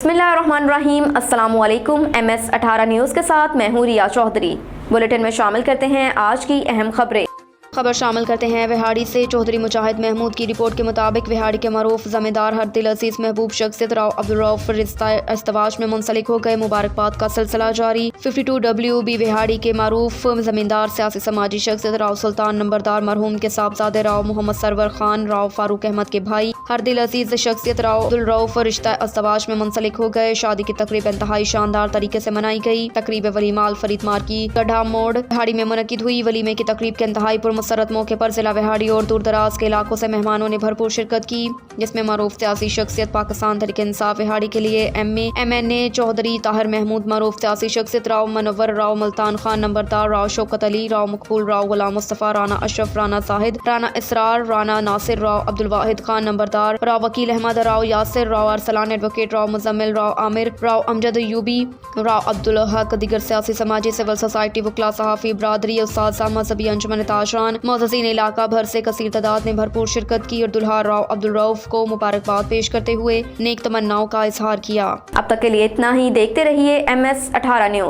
बिस्मिल्लाहिर्रहमानिर्रहीम। अस्सलामुअलैकुम। MS18 news के साथ मैं हूँ रिया चौधरी। बुलेटिन में शामिल करते हैं आज की अहम खबरें। खबर शामिल करते हैं विहाड़ी से। चौधरी मुजाहिद महमूद की रिपोर्ट के मुताबिक विहाड़ी के मरूफ जमींदार हरदिल अजीज महबूब शख्सियत राव अब्दुल रऊफ रिश्ता इस्तवाश में मुंसलिक हो गए। मुबारकबाद का सिलसिला जारी। 52WB विहाड़ी के मरूफ जमींदार सियासी समाजी शख्सियत राव सुल्तान नंबरदार मरहूम के साहबजादे राव मोहम्मद सरवर खान राव फारूक अहमद के भाई हरदिल अजीज शख्सियत राव अब्दुल रऊफ रिश्ता इस्तवाश में मुंसलिक हो गए। शादी की तकरीब इंतहाई शानदार तरीके से मनाई गई। तकरीब वलीमा फरीद मार्की गड्ढा मोड़ विहाड़ी में मुनक्किद हुई। वलीमे की तकरीब के इंतहाई मुसरत मौके पर जिला विहाड़ी और दूर दराज के इलाकों से मेहमानों ने भरपूर शिरकत की, जिसमें मरूफ सियासी शख्सियत पाकिस्तान तहरीक इंसाफ विहाड़ी के लिए MA MNA चौधरी ताहिर महमूद, मरूफ सियासी शख्सियत राव मनव्वर राव मुल्तान खान नंबरदार राव शौकत अली राव मकबूल राव गुलाम मुस्तफ़ा राना अशरफ राना जाहिद राना इसरार राना नासिर राव अब्दुल वाहिद खान नंबरदार राव वकील अहमद राव यासिर राव अरसलान एडवोकेट राव मुजम्मिल राव आमिर राव अमजद यूबी राव अब्दुल हक दीगर सियासी समाजी सिविल सोसाइटी वकला सहाफ़ी बरादरी उस्ताद मजहबी अंजुमन ताजरान मोअज़्ज़िज़ीन इलाका भर से कसीर तादाद में भरपूर शिरकत की और दुल्हा राव अब्दुल रऊफ को मुबारकबाद पेश करते हुए नेक तमन्नाओं का इजहार किया। अब तक के लिए इतना ही। देखते रहिए MS18 न्यूज़।